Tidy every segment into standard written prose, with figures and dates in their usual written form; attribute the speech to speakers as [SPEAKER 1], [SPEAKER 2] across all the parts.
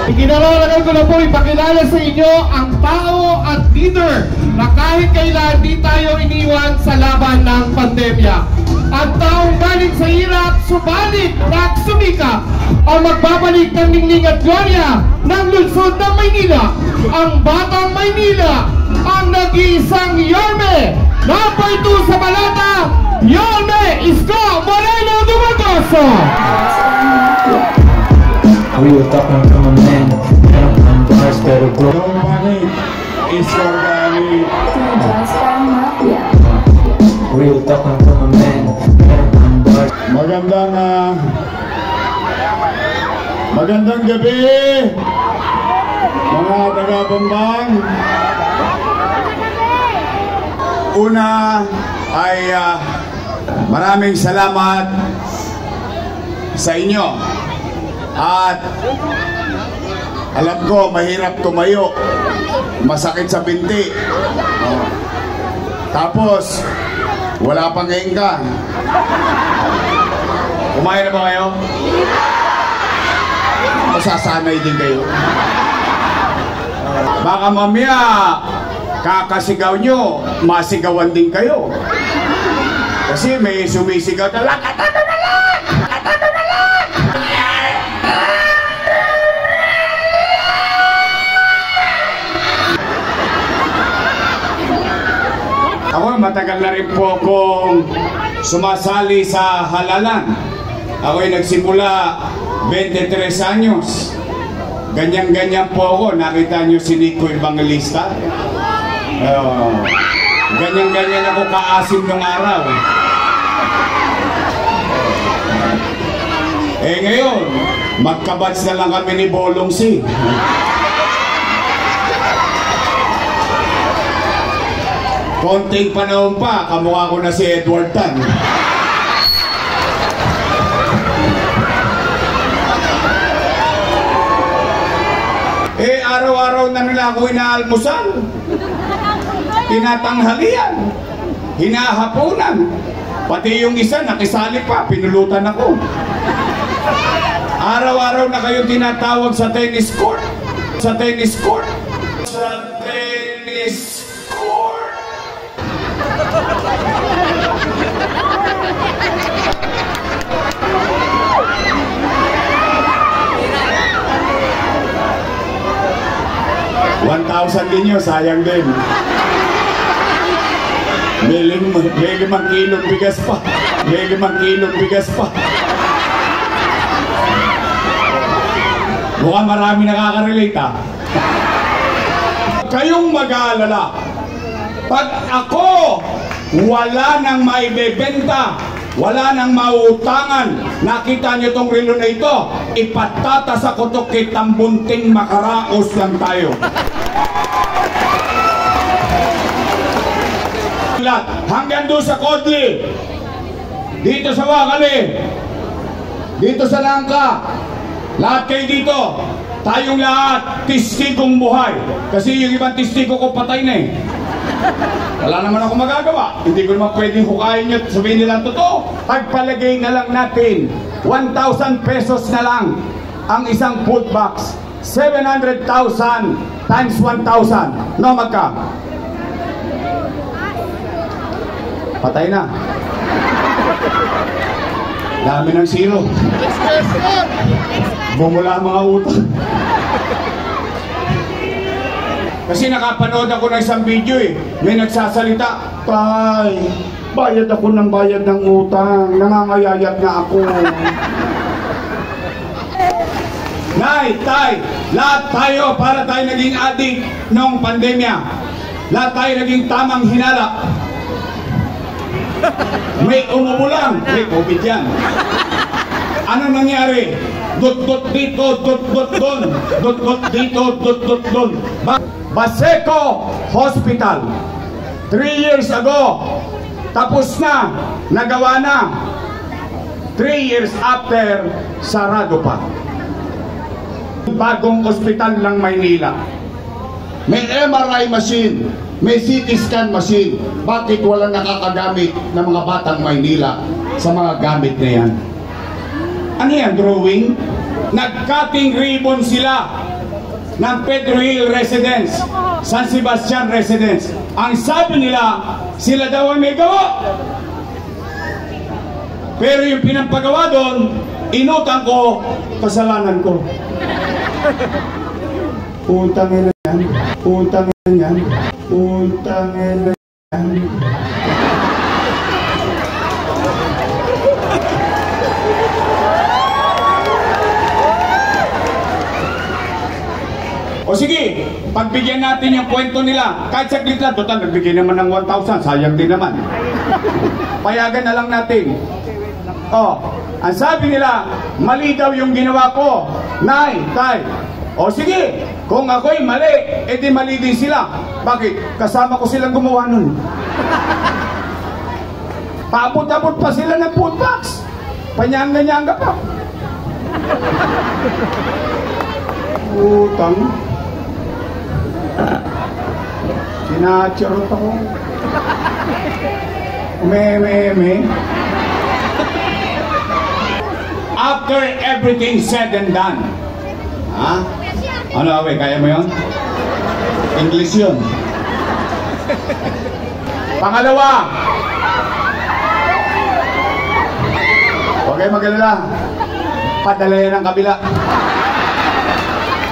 [SPEAKER 1] Ikinalalagan ko na po ipakilala sa inyo ang tao at leader na kahit kailan di tayo iniwan sa laban ng pandemya. At taong galing sa hirap, subalit nagsumika ang magbabalik ng ningning at gloria ng lungsod ng Maynila. Ang Batang Maynila, ang nag-iisang Yorme, number 2 sa balata, Yorme Isko Moreno Dumagoso.
[SPEAKER 2] Real talking from a man, pero ang bars pero bro.
[SPEAKER 3] Is organic.
[SPEAKER 2] Real talking from a man, pero ang bars.
[SPEAKER 3] Magandang gabi, mga taga-Bambang. Una ay maraming salamat sa inyo. At alam ko, mahirap tumayo, masakit sa binti. Tapos, wala pang hingga. Kumain na ba kayo? Masasanay din kayo. Baka mamaya, kakasigaw nyo, masigawan din kayo. Kasi may sumisigaw na lang, katano na lang! Katano na lang! Ako, matagal na rin po akong sumasali sa halalan. Ako'y nagsimula 23 anyos. Ganyan-ganyan po ako. Nakita nyo si Nico Evangelista? Ganyan-ganyan ako kaasim ng araw. Eh ngayon, magkabats na lang kami ni Bolong C. Konting panahon pa, kamukha ko na si Edward Tan. Eh, araw-araw na nila ako inaalmusal. Tinatanghalian. Hinahapunan. Pati yung isa, nakisali pa, pinulutan ako. Araw-araw na kayo tinatawag sa tennis court. Sa tennis court. Sa tennis court. 1,000 din yun, sayang din. May 5 kilong bigas pa. May 5 kilong bigas pa. Mukhang marami nakaka-relate, ha? Kayong mag-aalala. Pag ako wala nang maibebenta, wala nang mauutangan, nakita niyo tong relo na ito, ipatata sa kutok kitang bunting makaraos lang tayo. Hanggang doon sa Kodli, dito sa Wakali, dito sa Langka, lahat kayo dito, tayong lahat testigong buhay. Kasi yung ibang testigo ko patay na eh. Wala naman ako magagawa. Hindi ko naman pwedeng hukayin nyo at sabihin nilang totoo. Pagpalagay na lang natin 1,000 pesos na lang ang isang food box. 700,000 times 1,000. No, magka? Patay na. Dami ng zero. Bumula mga utang. Kasi nakapanood ako ng isang video eh. May nagsasalita, Tay, bayad ako ng bayad ng utang. Nangangayayat na ako. Nay, Tay, lahat tayo para tayo naging addict noong pandemya. Lahat tayo naging tamang hinala. May umuulang, may COVID yan. Ano nangyari? Dot-dot dito, dot-dot doon. Dot-dot dito, dot-dot doon. Baseco Hospital 3 years ago, tapos na, nagawa na. 3 years after, sarado pa. Bagong ospital ng Maynila. May MRI machine, may CT scan machine. Bakit walang nakakagamit ng mga batang Maynila sa mga gamit na yan? Ano yan, drawing? Nag-cutting ribbon sila ng Pedro Hill Residence, San Sebastian Residence. Ang sabi nila, sila daw ay may gawa. Pero yung pinampagawa doon, inutang ko, kasalanan ko. Utang na yan, utang na yan, utang na yan. O sige, pagbigyan natin yung kwento nila. Kahit saglit lang, total, nagbigay naman ng 1,000. Sayang din naman. Payagan na lang natin. O, ang sabi nila, mali daw yung ginawa ko. Nay, tay. O sige, kung ako'y mali, edi mali din sila. Bakit? Kasama ko silang gumawa nun. Paabot-abot pa sila ng food box. Panyanga-nyanga pa. Utang. Sinacharot ako. Eme. After everything said and done. Ha? Ano, Awe? Kaya mo yun? English yun. Pangalawa. Huwag kayo mag-alala. Padala yan ang kabila.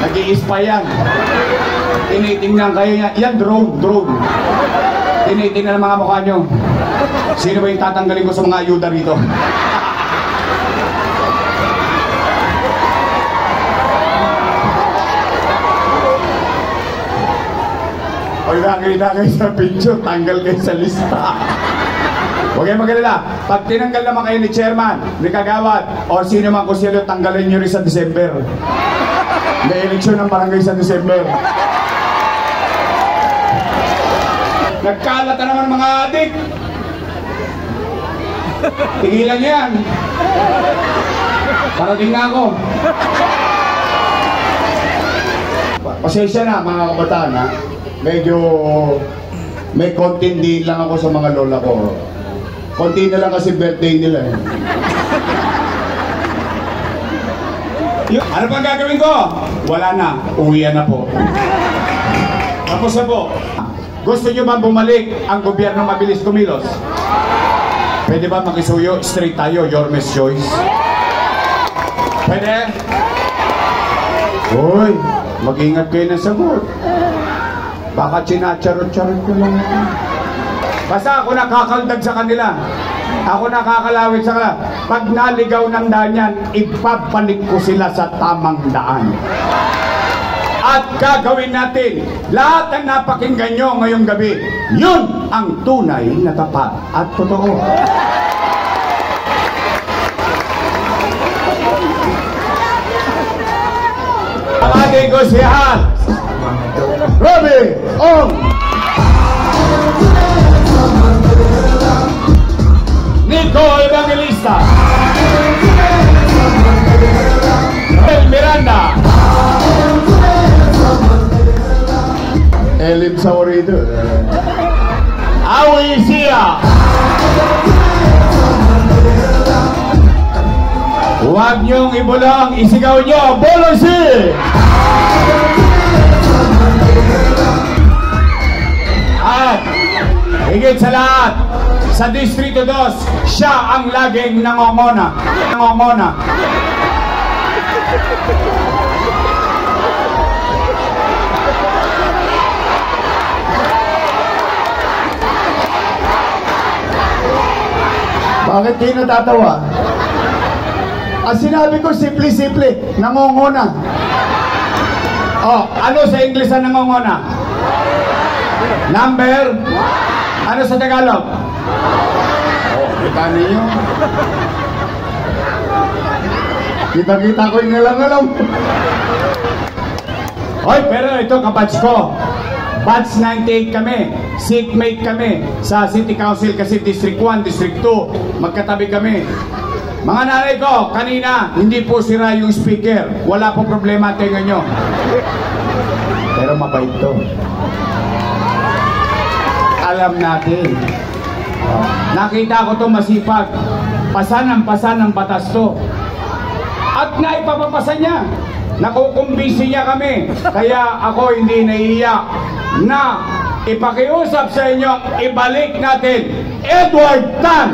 [SPEAKER 3] Nag-i-spy yan. Tinitingnan kayo yan. Yan, drone. Tinitingnan ang mga mukha nyo. Sino ba yung tatanggalin ko sa mga ayuda rito? Pag nakita kayo sa picture, tanggal kayo sa lista. Huwag kayo mag-alala. Pag tinanggal naman kayo ni chairman, ni kagawad, o sino man kung sino, tanggalin nyo rin sa December. May eleksyon ng barangay sa December. Nagkalat na naman mga adik. Tigilan nyo yan. Parating na ako. Pasensya na mga kabataan, ha? Medyo may konting din lang ako sa mga lola ko. Konti na lang kasi birthday nila. Ano pang gagawin ko? Wala na. Uwian na po. Tapos na po. Gusto nyo ba bumalik ang gobyerno mabilis kumilos? Pwede ba makisuyo? Straight tayo. Your Miss Choice. Pwede? Uy, mag-ingat kayo ng sagot. Baka sinacharot-charot ko lang. Basta ako nakakaldag sa kanila. Ako nakakalawit sa kanila. Pag naligaw ng daan yan, ipapalik ko sila sa tamang daan. At gagawin natin lahat ng napakinggan nyo ngayong gabi. Yun ang tunay na tapat at totoo. Ang ating konsehal, Robby Ong, Nicole Evangelista, El Miranda, Elim Saurito, Awi Sia, huwag niyong ibulong, isigaw niyo, Bolosi! At higit sa lahat, sa Distrito 2, siya ang laging nangongona. Bakit kayo natatawa? Ang sinabi ko, simple-simple, nangongona. Oh, ano sa English ang nangongona? Number? Ano sa Tagalog? Oh, kita ninyo. Kita-kita ko yung nilang-alam. Hoy, pero ito kabatch ko. Batch 98 kami. Seatmate kami sa City Council kasi District 1, District 2. Magkatabi kami. Mga nanay ko, kanina, hindi po sira yung speaker. Wala pong problema, tingnan nyo. Pero mabait to. Alam natin. Nakita ko to masipag. Pasan ng batas to. At naipapapasa niya. Nakukumbisi niya kami. Kaya ako hindi naiiyak na ipakiusap sa inyo, ibalik natin Edward Tan.